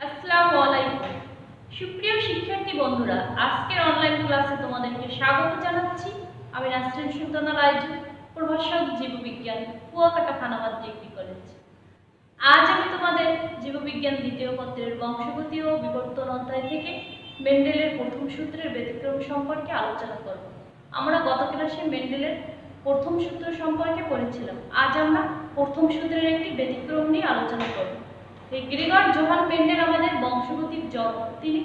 আসসালামু আলাইকুম সুপ্রিয় শিক্ষার্থী বন্ধুরা, আজকের অনলাইন ক্লাসে তোমাদেরকে স্বাগত জানাচ্ছি। আমি নাসরিন সুলতানা রাইজু, প্রভাষক জীববিজ্ঞান, কুয়াকাটা খানাবাদ ডিগ্রি কলেজ। আজ আমি তোমাদের জীববিজ্ঞান দ্বিতীয় পত্রের বংশগতি ও বিবর্তন অধ্যায় থেকে মেন্ডেলের প্রথম সূত্রের ব্যতিক্রম সম্পর্কে আলোচনা করব। আমরা গত ক্লাসে মেন্ডেলের প্রথম সূত্র সম্পর্কে পড়েছিলাম। আজ আমরা প্রথম সূত্রের একটি ব্যতিক্রম নিয়ে আলোচনা করব। গ্রেগর জোহান মেন্ডেল আমাদের বংশগতির জনক। তিনি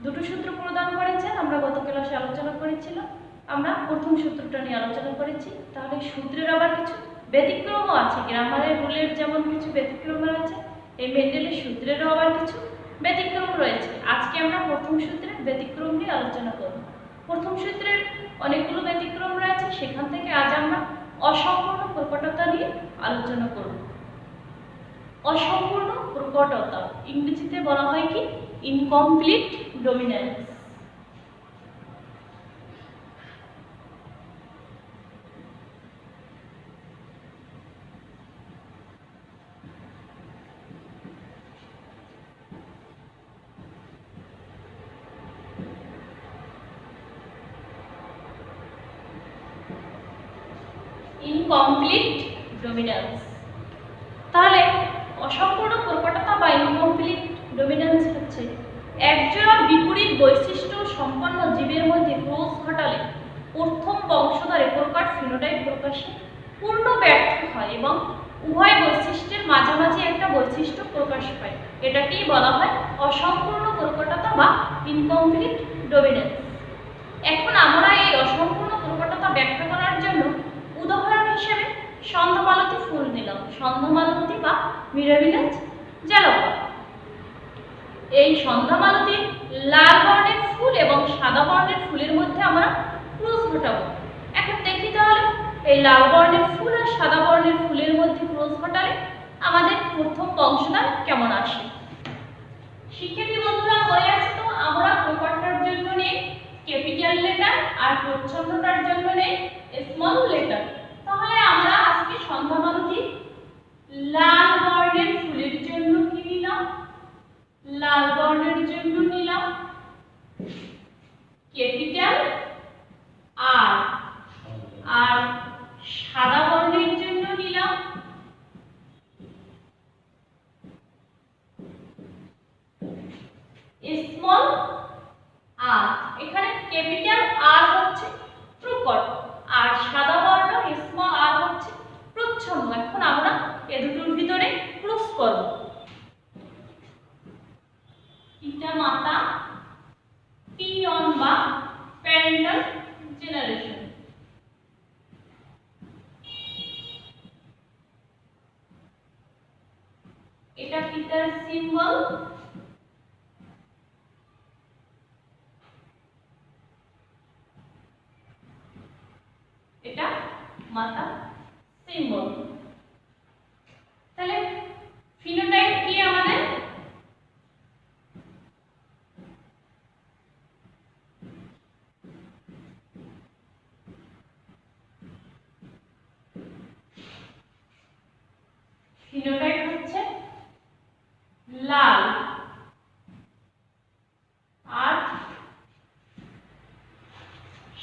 দুটো সূত্র প্রদান করেছেন, আমরা গত ক্লাসে আলোচনা করেছিলাম। আমরা প্রথম সূত্রটা নিয়ে আলোচনা করেছি। তাহলে সূত্রের আবার কিছু ব্যতিক্রমও আছে। গ্রামারের রুলের যেমন কিছু ব্যতিক্রম রয়েছে, এই মেন্ডেলের সূত্রেরও আবার কিছু ব্যতিক্রম রয়েছে। আজকে আমরা প্রথম সূত্রের ব্যতিক্রম নিয়ে আলোচনা করব। প্রথম সূত্রের অনেকগুলো ব্যতিক্রম রয়েছে, সেখান থেকে আজ আমরা অসম্পূর্ণ প্রকটতা নিয়ে আলোচনা করব। অসম্পূর্ণ প্রকটতা ইংরেজিতে বলা হয় কি? Incomplete dominance. Incomplete dominance. তাহলে অসম্পূর্ণ প্রকটতা বা ইনকমপ্লিট ডমিনেন্স হচ্ছে একজোড়া বিপরীত বৈশিষ্ট্য সম্পন্ন জীবের মধ্যে ক্রস ঘটালে প্রথম বংশধরে প্রকার ফিনোটাইপ প্রকাশে পূর্ণ ব্যর্থ হয় এবং উভয় বৈশিষ্ট্যের মাঝামাঝি একটা বৈশিষ্ট্য প্রকাশ পায়। এটাকেই বলা হয় অসম্পূর্ণ প্রকটতা বা ইনকমপ্লিট ডমিনেন্স। এখন আমরা এই অসম্পূর্ণ প্রকটতা ব্যাখ্যা করার জন্য উদাহরণ হিসেবে সন্ধ্যামালতী ফুল নিলাম। সন্ধ্যামালতী বা মিরাবিলাস জ্বালাপা। এই সন্ধ্যামালতীর লাল বর্ণের ফুল এবং সাদা বর্ণের ফুলের মধ্যে আমরা ক্রস ঘটাবো। এখন দেখি তাহলে এই লাল বর্ণের ফুল আর সাদা বর্ণের ফুলের মধ্যে ক্রস ঘটালে আমাদের প্রথম বংশধর কেমন আসে। শিক্ষার্থী বন্ধুরা, মনে আছে তো? আমরা প্রকটতার জন্য নেই ক্যাপিটাল লেটার আর প্রচ্ছন্নতার জন্য নেই স্মল লেটার। তাহলে আমরা আজকে সন্ধ্যামালতী লাল বর্ণের ফুলের জন্য কি নিলাম? লাল বর্ণের জন্য নিলাম ক্যাপিটাল আর, আর সাদা বর্ণের জন্য নিলাম স্মল আর। এখানে ক্যাপিটাল আর হচ্ছে প্রকট আর সাদা বর্ণ স্মল আর হচ্ছে প্রচ্ছন্ন। এখন আমরা এ দুটোর ভিতরে ক্রস করব। পিতা মাতা পিয়ন বা প্যারেন্টাল জেনারেশন। এটা পিতার সিম্বল, এটা মাতা সিম্বল। তাহলে ফিনোটাইপ কি আমাদের? ফিনোটাইপ হচ্ছে লাল আর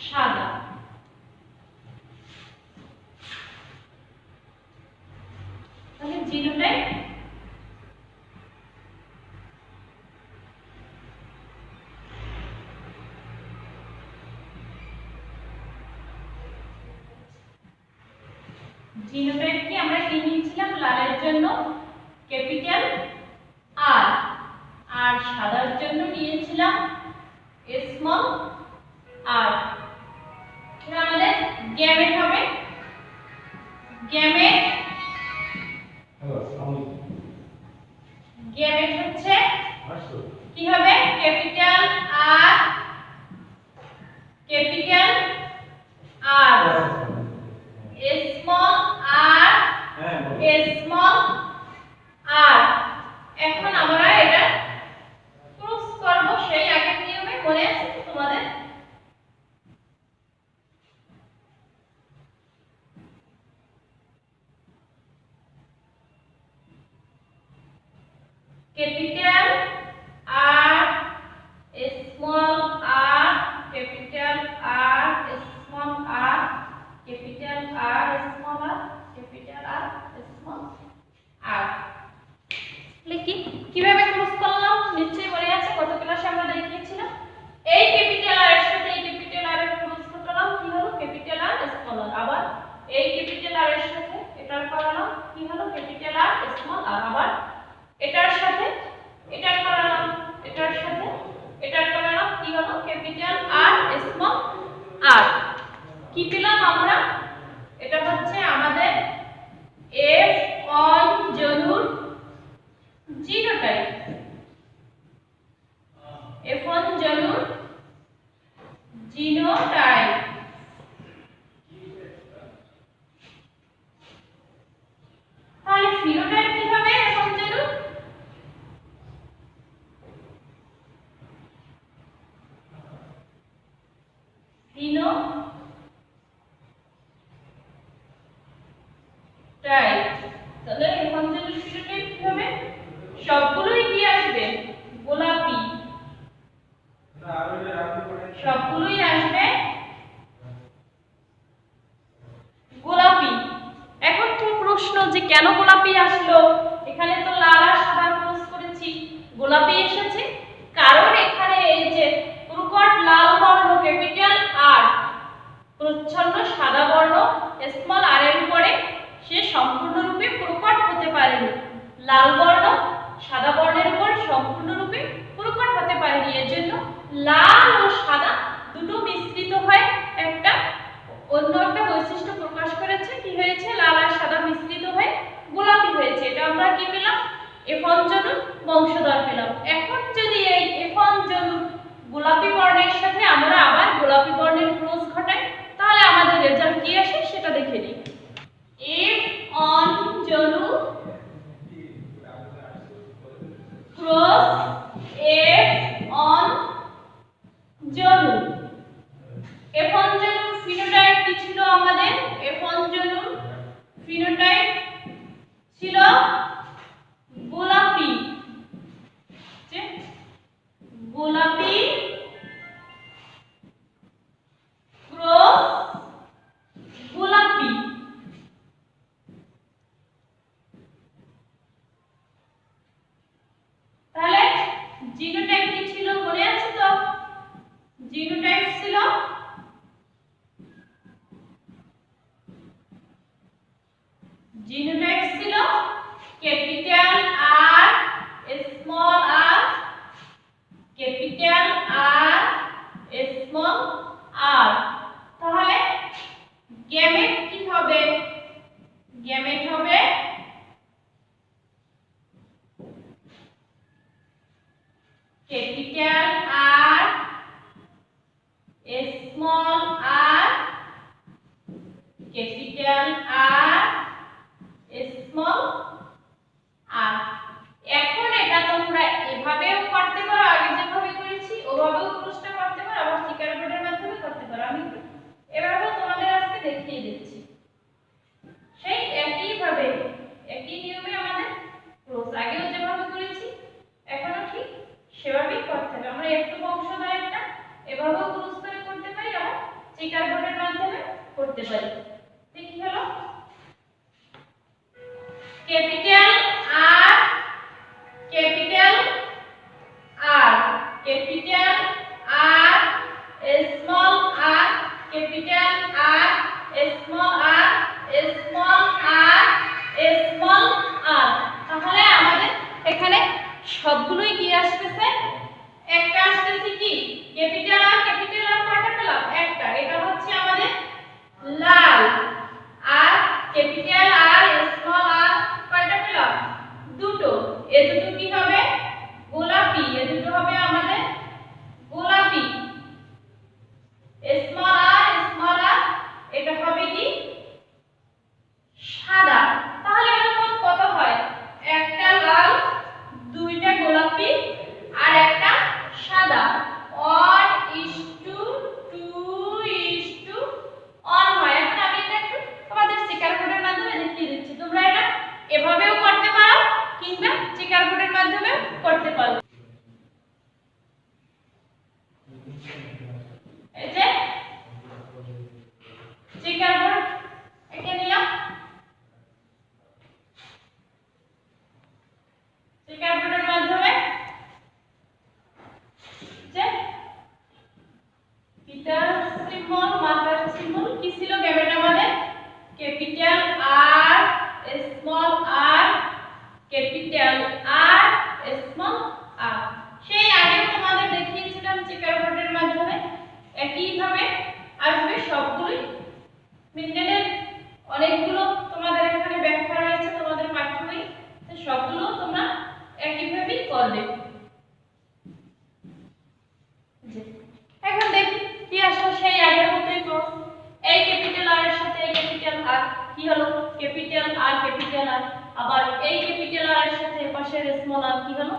সাদা। তাহলে জিনোটাইপ জিনোটাইপ কি আমরা কি নিয়েছিলাম? লালের জন্য ক্যাপিটাল আর, আর সাদার জন্য নিয়েছিলাম স্মল আর। এটা আমাদের গ্যামেট হবে। গ্যামেট গ্যামেট হচ্ছে কি হবে? Capital R, capital R small R, small R. এখন আমরা এটা ক্রস করব সেই আগের নিয়মে। মনে আছে তোমাদের? capital কি পেলাম আমরা? এটা হচ্ছে আমাদের F1 জনুর জিনোটাইপ। F1 জনুর জিনোটাইপ। তাহলে ফিনোটাইপ কি হবে F1 জনুর? ফিনোটাইপ। তাহলে F1 জনুর ফিনোটাইপ কি হবে? সবগুলোই কি আসবে? গোলাপি। সবগুলোই আসবে গোলাপি। এখন তো প্রশ্ন যে কেন গোলাপি আসলো? এখানে তো লাল আর সাদা ক্রস করেছি, গোলাপি এসেছে কারণ এখানে এই যে প্রকট লাল বর্ণ ক্যাপিটাল আর প্রচ্ছন্ন সাদা বর্ণ স্মল আর এর উপরে সে সম্পূর্ণরূপে প্রকট হতে পারেনি। লাল বর্ণ সাদা বর্ণের উপর সম্পূর্ণরূপে প্রকট হতে পারেনি, এর জন্য লাল ও সাদা দুটো মিশ্রিত হয় একটা অন্য একটা বৈশিষ্ট্য প্রকাশ করেছে। কি হয়েছে? লাল আর সাদা মিশ্রিত হয়ে গোলাপি হয়েছে। এটা আমরা কি পেলাম? F1 জনুর বংশধর পেলাম। এখন যদি এই F1 জনুর গোলাপি বর্ণের সাথে আমরা আবার গোলাপি বর্ণের ক্রস ঘটাই তাহলে আমাদের রেজাল্ট কি আসে সেটা দেখে নিই। F1 জনু cross F1 জনু। F1 জনুর phenotype কি ছিল আমাদের? F1 জনুর ফিনোটাইপ ছিল গোলাপি। গোলাপি ক্রস গোলাপি। তাহলে জিনোটাইপ কি ছিল মনে আছে তো? জিনোটাইপ ছিল capital R small R, capital R small R. তাহলে গ্যামেট কি হবে? গ্যামেট হবে capital R small R, capital R small R. এখন এটা তোমরা এভাবেও করতে পারো, আগে যেভাবে করেছি ওভাবেও প্রশ্ন করতে পারো, আবার স্টিকার বোর্ডের মাধ্যমে করতে পারো। আমি এভাবে তোমাদের আজকে দেখিয়ে দিচ্ছি। সেই একই ভাবে একই নিয়মে আমাদের ক্রস আগেও যেভাবে করেছি এখনো ঠিক সেভাবেই করতে হবে। আমরা একটু বংশধর একটা এভাবেও ক্রস করে করতে পারি, আবার স্টিকার বোর্ডের মাধ্যমে করতে পারি। দেখি হলো capital R, capital R, capital R small R, capital R small R, small R small R. তাহলে আমাদের এখানে সবগুলোই কি আসতেছে? একটা আসতেছে কি? ক্যাপিটাল আর কয়টা পেলাম? একটা। এটা হচ্ছে আমাদের লাল। আর ক্যাপিটাল আর স্মল আর কয়টা পেলাম? দুটো। এ দুটো কি হবে? গোলাপি। এ দুটো হবে আমাদের গোলাপি। স্মল আর এটা হবে কি? সাদা। তাহলে এরকম কত হয়? একটা লাল, দুইটা গোলাপি আর একটা সাদা। 1:2:1 হয়। এখন আমি এটা একটু তোমাদের স্টিকার বোর্ডের মাধ্যমে দেখিয়ে দিচ্ছি। তোমরা এটা এভাবেও করতে পারো কিংবা স্টিকার বোর্ডের মাধ্যমেও করতে পারো। করবে। এখন দেখি কি আসলে সেই আগের মতোই ক্রস। এই ক্যাপিটাল আর এর সাথে এই ক্যাপিটাল আর কি হলো, ক্যাপিটাল আর ক্যাপিটাল আর। আবার এই ক্যাপিটাল আর এর সাথে পাশের স্মল আর কি হলো,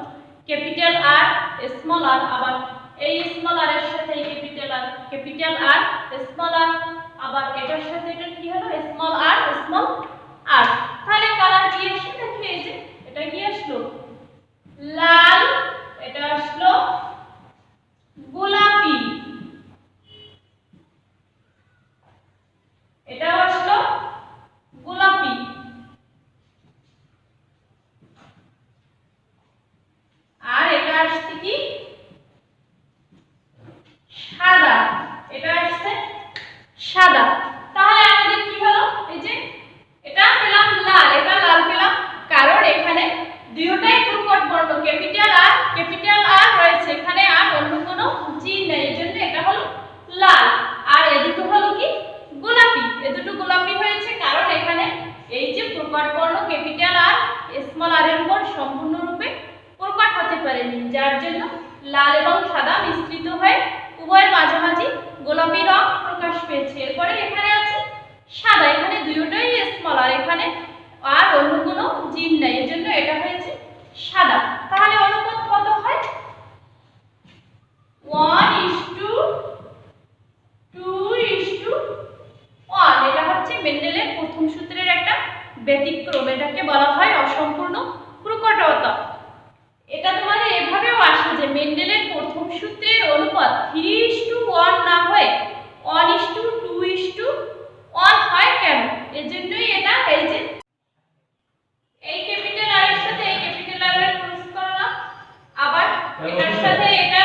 ক্যাপিটাল আর স্মল আর। আবার এই স্মল আর এর সাথে এই ক্যাপিটাল আর স্মল আর। আবার এটার সাথে এটা কি হলো, স্মল আর স্মল আর। তাহলে কালার কি আসছে দেখি, এই যে এটা কি আসলো লাল, এটা আসলো গোলাপি, এটাও আসলো গোলাপি, আর এটা আসছে কি সাদা, এটা আসছে সাদা। তাহলে আমাদের কি হলো, এই যে এটা পেলাম লাল, এটা লাল পেলাম কারণ এখানে দুটোটাই প্রকট বর্ণ, ক্যাপিটাল আর রয়েছে এখানে, আর অন্য কোনো চিহ্ন নেই, এজন্য এটা হলো লাল। আর এই দুটো হলো কি গোলাপি, এই দুটো গোলাপি হয়েছে কারণ এখানে এই যে প্রকট বর্ণ ক্যাপিটাল আর স্মল আর এর উপর সম্পূর্ণরূপে প্রকট হতে পারেনি, যার জন্য লাল এবং সাদা মিশ্রিত হয়ে উভয়ের মাঝামাঝি গোলাপি রং প্রকাশ পেয়েছে। এরপরে এখানে আছে সাদা, এখানে দুটোই স্মল আর এখানে আর অন্য কোনো জিন নাই, এজন্য এটা হয়েছে সাদা। তাহলে অনুপাত কত হয়, 1:2:1। এটা হচ্ছে মেন্ডেলের প্রথম সূত্রের একটা ব্যতিক্রম, এটাকে বলা হয় অসম্পূর্ণ প্রকটতা। এটা তোমাদের এভাবেও আসে যে মেন্ডেলের প্রথম সূত্রের অনুপাত 3:1 না হয়ে 1:2:1 হয় কেন, এজন্যই এটা এই যে এই ক্যাপিটাল আর এর সাথে এই ক্যাপিটাল আর এর ক্রস করলাম, আবার এটার সাথে এটা,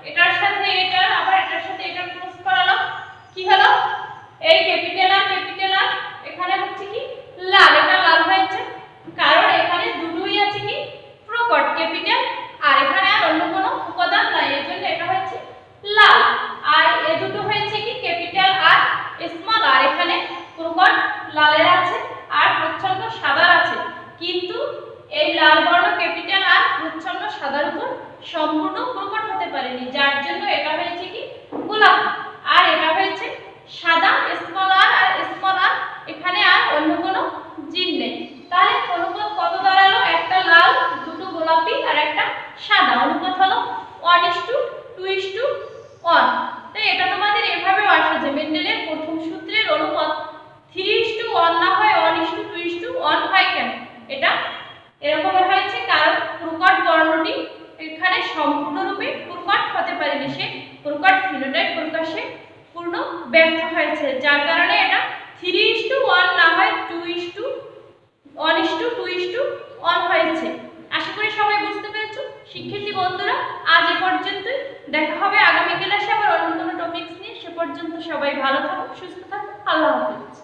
এটার সাথে এটা, আবার এটার সাথে এটা ক্রস করালাম, কি হলো এই ক্যাপিটাল আর এখানে হচ্ছে কি লাল, এটা লাল হয়েছে কারণ এখানে দুটোই আছে কি প্রকট ক্যাপিটাল আর এখানে আর অন্য কোনো উপাদান নাই, এজন্য এটা হচ্ছে লাল। আর এই দুটো হয়েছে কি ক্যাপিটাল আর স্মল আর, এখানে প্রকট লালের আছে আর প্রচ্ছন্ন সাদার আছে, কিন্তু এই লাল বর্ণ ক্যাপিটাল আর প্রচ্ছন্ন সাদার উপর সম্পূর্ণ প্রকট হতে পারেনি, যার জন্য এটা হয়েছে কি গোলাপি। আর এটা হয়েছে সাদা, স্মল আর স্মল আর, এখানে আর অন্য কোনো জিন নেই। তাহলে অনুপাত কত দাঁড়ালো, একটা লাল, দুটো গোলাপি আর একটা সাদা, অনুপাত হলো 1:2:1। তাই এটা তোমাদের এভাবেও আসে যে মেন্ডেলের প্রথম সূত্রের অনুপাত 3:1 না হয় 1:2:1 হয় কেন, এটা এরকম হয়েছে কারণ প্রকট বর্ণটি এখানে সম্পূর্ণরূপে প্রকট হতে পারেনি, সে প্রকট ফিনোটাইপ প্রকাশে পূর্ণ ব্যর্থ হয়েছে, যার কারণে এটা 3:1 না হয় 1:2:1 হয়েছে। আশা করি সবাই বুঝতে পেরেছো শিক্ষার্থী বন্ধুরা। আজ এ পর্যন্তই, দেখা হবে আগামী ক্লাসে আবার অন্য কোনো টপিকস নিয়ে। সে পর্যন্ত সবাই ভালো থাকো, সুস্থ থাকো, আল্লাহ হাফেজ।